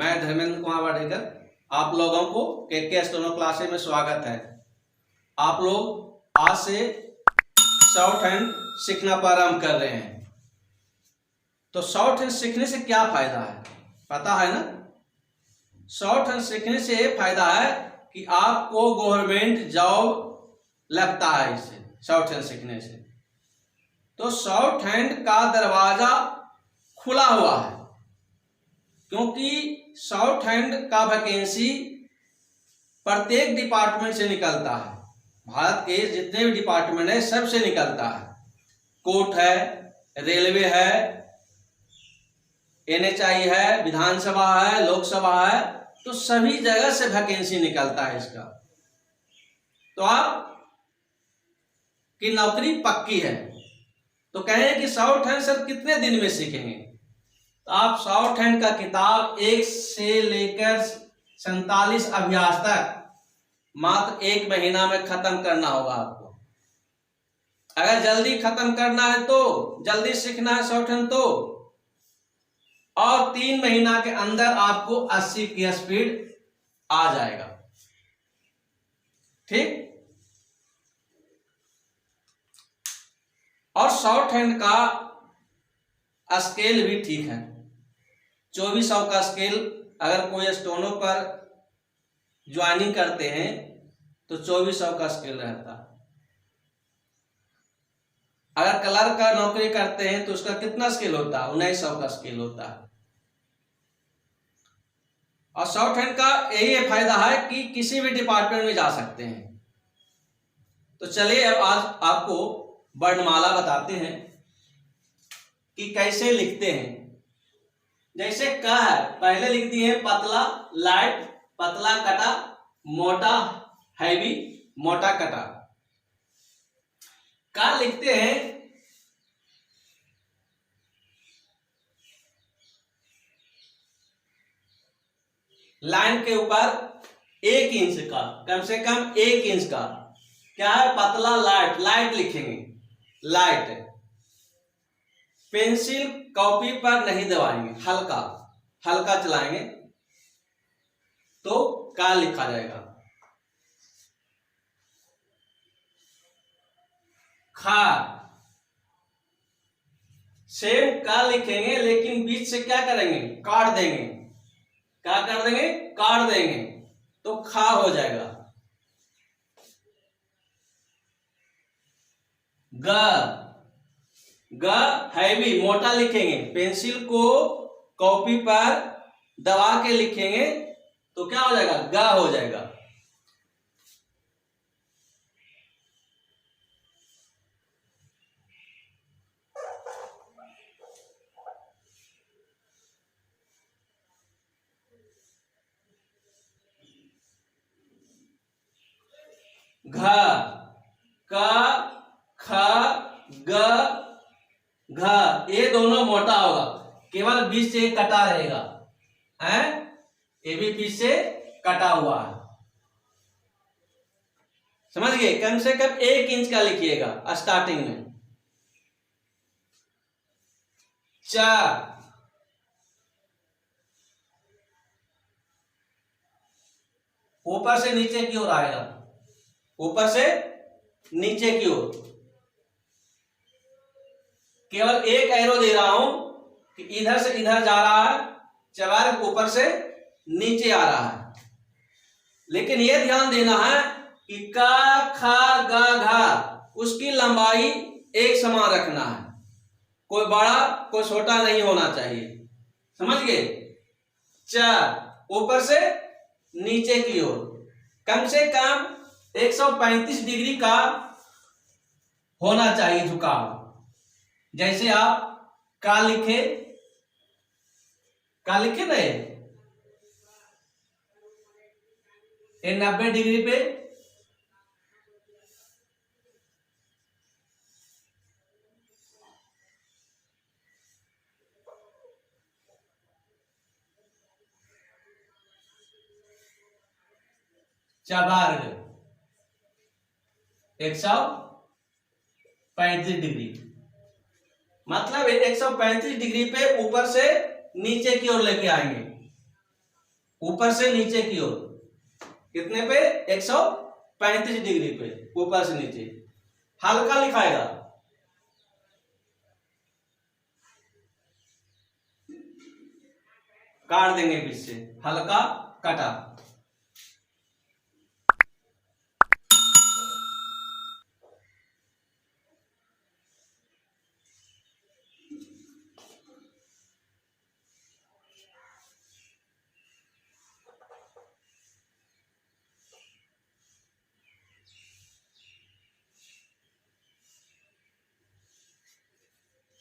मैं धर्मेंद्र कुमार वाडेकर, आप लोगों को के स्टेनो क्लासेस में स्वागत है। आप लोग आज से शॉर्ट हैंड सीखना प्रारंभ कर रहे हैं। तो शॉर्ट हैंड सीखने से क्या फायदा है पता है ना? शॉर्ट हैंड सीखने से ये फायदा है कि आपको गवर्नमेंट जॉब लगता है इससे, शॉर्ट हैंड सीखने से। तो शॉर्ट हैंड का दरवाजा खुला हुआ है, क्योंकि शॉर्ट हैंड का वैकेंसी प्रत्येक डिपार्टमेंट से निकलता है। भारत के जितने भी डिपार्टमेंट है सबसे निकलता है। कोर्ट है, रेलवे है, NHI है, विधानसभा है, लोकसभा है, तो सभी जगह से वैकेंसी निकलता है इसका। तो आप की नौकरी पक्की है। तो कहें कि शॉर्ट हैंड सर कितने दिन में सीखेंगे? तो आप शॉर्ट हैंड का किताब 1 से लेकर 47 अभ्यास तक मात्र 1 महीना में खत्म करना होगा आपको। अगर जल्दी खत्म करना है तो, जल्दी सीखना है शॉर्ट हैंड तो, और 3 महीना के अंदर आपको 80 की स्पीड आ जाएगा। ठीक। और शॉर्ट हैंड का स्केल भी ठीक है। 2400 का स्केल अगर कोई स्टोनो पर ज्वाइनिंग करते हैं तो 2400 का स्केल रहता है। अगर क्लर्क का नौकरी करते हैं तो उसका कितना स्केल होता है? 1900 का स्केल होता है। और शॉर्ट हैंड का यही फायदा है कि किसी भी डिपार्टमेंट में जा सकते हैं। तो चलिए अब आज आपको वर्णमाला बताते हैं कि कैसे लिखते हैं। जैसे क है, पहले लिख दिए पतला, लाइट, पतला कटा, मोटा हैवी, मोटा कटा। का लिखते हैं लाइन के ऊपर 1 इंच का, कम से कम 1 इंच का। क्या है? पतला लाइट, लाइट लिखेंगे, लाइट। पेंसिल कॉपी पर नहीं दबाएंगे, हल्का हल्का चलाएंगे तो का लिखा जाएगा। खा सेम का लिखेंगे, लेकिन बीच से क्या करेंगे? काट देंगे। क्या कर देंगे? काट देंगे तो खा हो जाएगा। ग हैवी, मोटा लिखेंगे। पेंसिल को कॉपी पर दबा के लिखेंगे तो क्या हो जाएगा? ग हो जाएगा। घ, क, ख, ग, घ, ये दोनों मोटा होगा, केवल बीच से कटा रहेगा। हैं? ये भी बीच से कटा हुआ है। समझ गए? कम से कम 1 इंच का लिखिएगा स्टार्टिंग में। च, ऊपर से नीचे की ओर आएगा, ऊपर से नीचे की ओर। केवल एक एरो दे रहा हूं कि इधर से इधर जा रहा है, चवार ऊपर से नीचे आ रहा है। लेकिन यह ध्यान देना है कि का, खा, गा, घा उसकी लंबाई एक समान रखना है। कोई बड़ा कोई छोटा नहीं होना चाहिए। समझ गए? च, ऊपर से नीचे की ओर, कम से कम 135 डिग्री का होना चाहिए झुकाव। जैसे आप का लिखे ना, ये 90 डिग्री पे, चबार्ग 135 डिग्री, मतलब 135 डिग्री पे ऊपर से नीचे की ओर लेके आएंगे। ऊपर से नीचे की ओर। कितने पे? 135 डिग्री पे, ऊपर से नीचे। हल्का लिखाएगा, काट देंगे बीच से, हल्का कटा।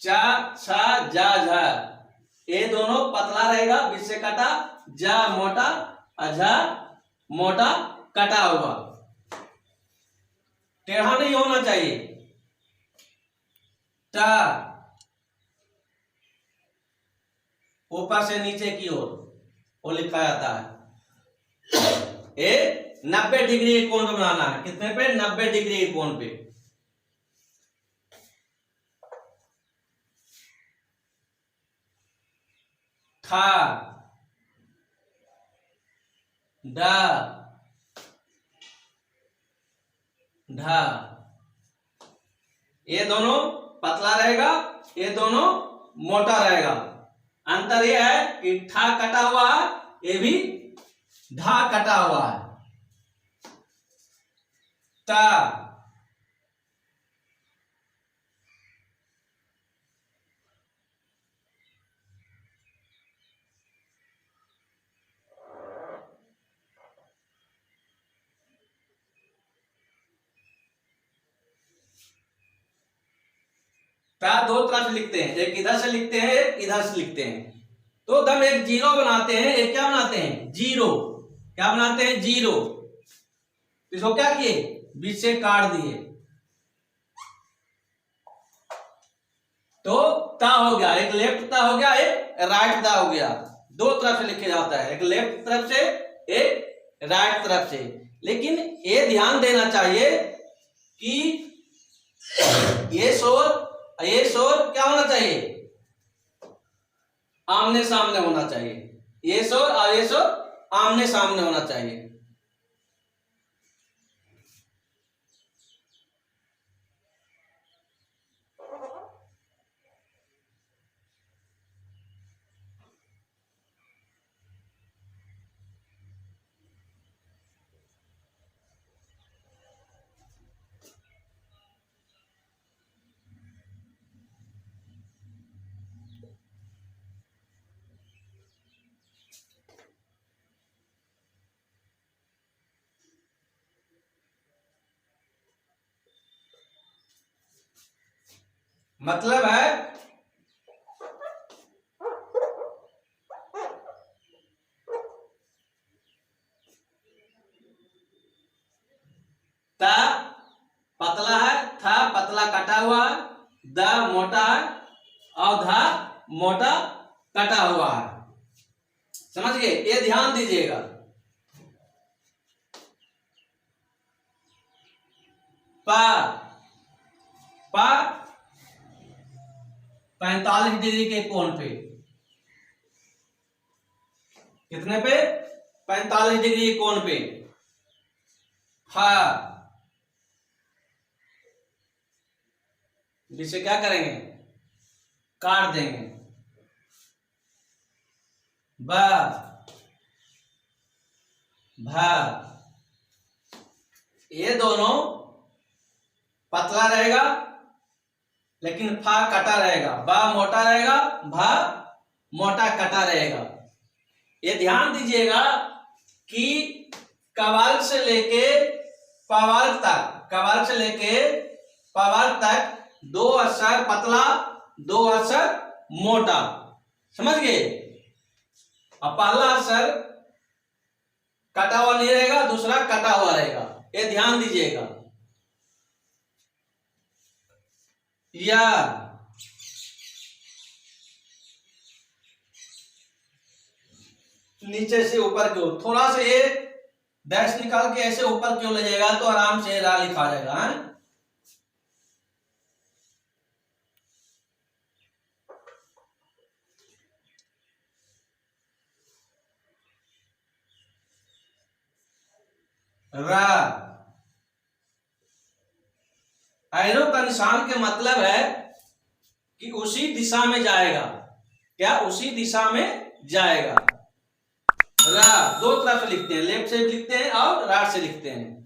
चा छा जा झा, ये दोनों पतला रहेगा, बीच से कटा। जा मोटा, अझा मोटा कटा हुआ। टेढ़ा नहीं होना चाहिए। टा ऊपर से नीचे की ओर वो लिखा जाता है। ये 90 डिग्री के कोण पे बनाना है। कितने पे? 90 डिग्री के कोण पे। ठा डा ढा, ये दोनों पतला रहेगा, ये दोनों मोटा रहेगा। अंतर यह है कि ठा कटा हुआ है, ये भी ढा कटा हुआ है। टा टा दो तरह से लिखते हैं, एक इधर से लिखते हैं, एक इधर से लिखते हैं। तो हम एक जीरो बनाते हैं, एक क्या बनाते हैं? जीरो। क्या बनाते हैं? जीरो। इसको क्या किए? बीच से काट दिए, तो ता हो गया। एक लेफ्ट ता हो गया, एक राइट ता हो गया। दो तरफ से लिखे जाता है, एक लेफ्ट तरफ से, एक राइट तरफ से। लेकिन ये ध्यान देना चाहिए कि ये शोर क्या होना चाहिए? आमने सामने होना चाहिए। ये शोर और ये शोर आमने सामने होना चाहिए। मतलब है ता पतला है, था पतला कटा हुआ है, द मोटा है और धा मोटा कटा हुआ है। समझ गए? ये ध्यान दीजिएगा। पा पा 45 डिग्री के कोण पे। कितने पे? 45 डिग्री के कोण पे। फा जिसे क्या करेंगे? काट देंगे। बा भा, ये दोनों पतला रहेगा, लेकिन फा कटा रहेगा। बा मोटा रहेगा, भा मोटा कटा रहेगा। ये ध्यान दीजिएगा कि कवाल से लेके पवाल तक, कवाल से लेके पवाल तक दो अक्षर पतला, दो अक्षर मोटा। समझ गए? अब पहला अक्षर कटा हुआ नहीं रहेगा, दूसरा कटा हुआ रहेगा। ये ध्यान दीजिएगा। या नीचे से ऊपर की ओर थोड़ा से ये डैश निकाल के ऐसे ऊपर की ओर ले जाएगा तो आराम से रा लिखा जाएगा। है? र। एरो का निशान के मतलब है कि उसी दिशा में जाएगा। क्या? उसी दिशा में जाएगा। रा दो तरफ से लिखते हैं, लेफ्ट से भी लिखते हैं और राइट से लिखते हैं।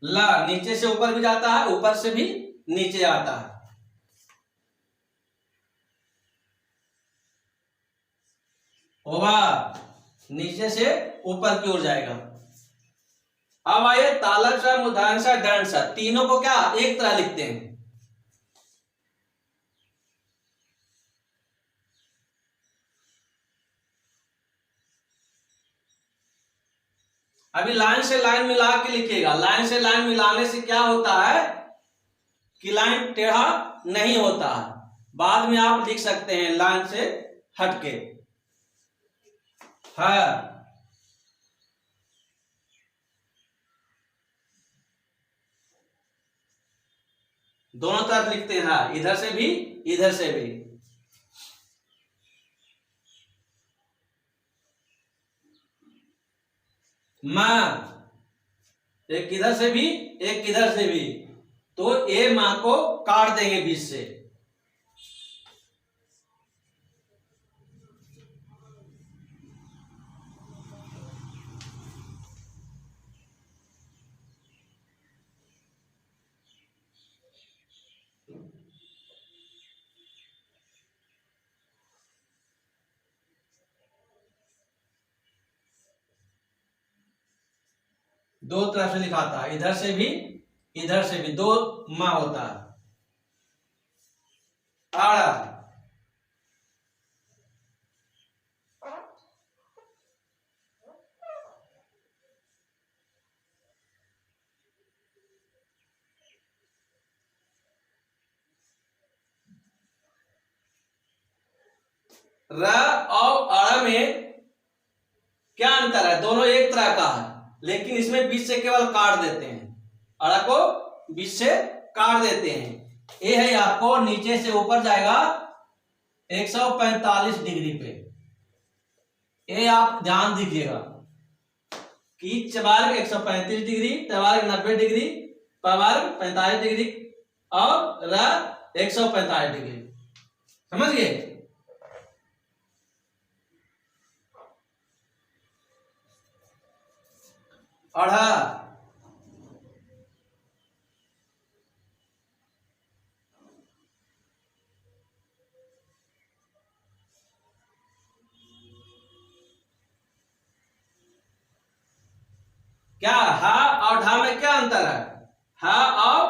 ला नीचे से ऊपर भी जाता है, ऊपर से भी नीचे आता है। ओवा नीचे से ऊपर की ओर जाएगा। अब आइए तालव्य सा, मूर्धन्य सा, दंड सा, तीनों को क्या एक तरह लिखते हैं। अभी लाइन से लाइन मिला के लिखिएगा। लाइन से लाइन मिलाने से क्या होता है कि लाइन टेढ़ा नहीं होता है। बाद में आप लिख सकते हैं लाइन से हटके। है दोनों तरफ लिखते हैं, इधर से भी इधर से भी। मां एक इधर से भी एक इधर से भी, तो ए मां को काट देंगे बीच से। दो तरफ से लिखाता है, इधर से भी इधर से भी, दो मां होता है। आड़ा र और अड़ में क्या अंतर है? दोनों एक तरह का है, लेकिन इसमें बीच से केवल काट देते हैं। अड़ को बीच से काट देते हैं। ये है आपको नीचे से ऊपर जाएगा 145 डिग्री पे। ये आप ध्यान दीजिएगा कि चवार्ग 135 डिग्री, तवार्ग 90 डिग्री, पवार्ग 45 डिग्री और र 145 डिग्री। समझ गए? अढ़ा क्या? हा और ढा में क्या अंतर है? हा और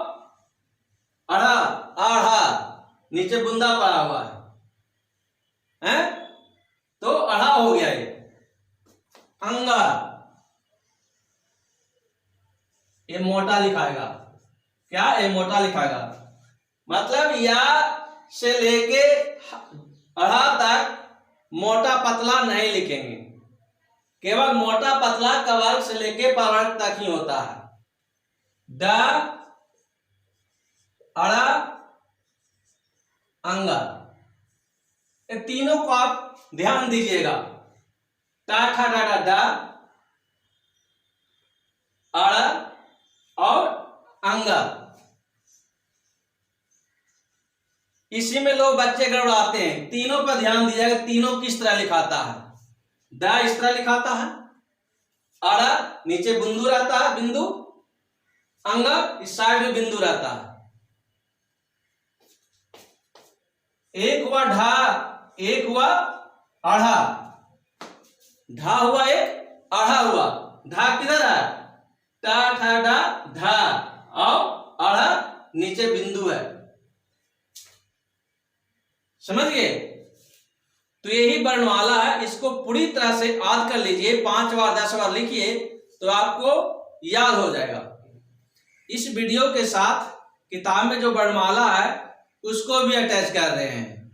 अढ़ा, आढ़ा नीचे बुंदा पड़ा हुआ है, तो अढ़ा हो गया ये। अंगा ये मोटा लिखाएगा। क्या? ये मोटा लिखाएगा। मतलब या से लेके अढ़ा तक मोटा पतला नहीं लिखेंगे, केवल मोटा पतला कवर्ग से लेके पवर्ग तक ही होता है। ड अड़ा अंगा, ये तीनों को आप ध्यान दीजिएगा। टा ठा डा डा डा, अड़ा और अंगा। इसी में लोग बच्चे गड़बड़ाते हैं। तीनों पर ध्यान दीजिएगा, तीनों किस तरह लिखाता है। दा इस तरह लिखाता है, अड़ा नीचे बिंदु रहता है, बिंदु। अंगा इस साइड में बिंदु रहता है। एक हुआ ढा, एक हुआ आढ़ा। ढा हुआ एक, आढ़ा हुआ। ढा किधर है? टा ठा डा धा, और आढ़ा नीचे बिंदु है। समझ गए? तो यही वर्णमाला है। इसको पूरी तरह से याद कर लीजिए, 5 बार 10 बार लिखिए तो आपको याद हो जाएगा। इस वीडियो के साथ किताब में जो वर्णमाला है उसको भी अटैच कर रहे हैं,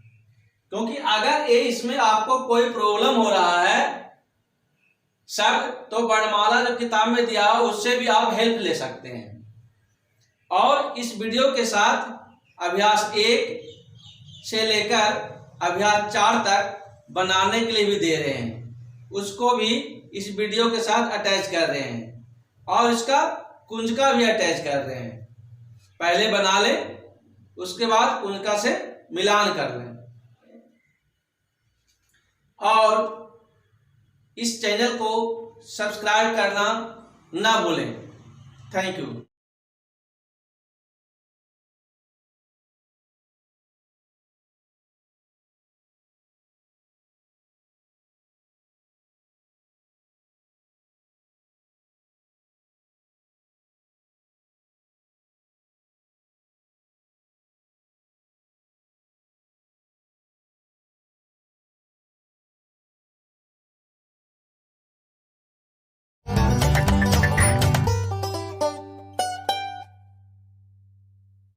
क्योंकि अगर ये इसमें आपको कोई प्रॉब्लम हो रहा है शब्द, तो वर्णमाला जो किताब में दिया हो उससे भी आप हेल्प ले सकते हैं। और इस वीडियो के साथ अभ्यास 1 से लेकर अभ्यास 4 तक बनाने के लिए भी दे रहे हैं, उसको भी इस वीडियो के साथ अटैच कर रहे हैं और इसका कुंजिका भी अटैच कर रहे हैं। पहले बना लें, उसके बाद कुंजिका से मिलान कर लें। और इस चैनल को सब्सक्राइब करना ना भूलें। Thank you.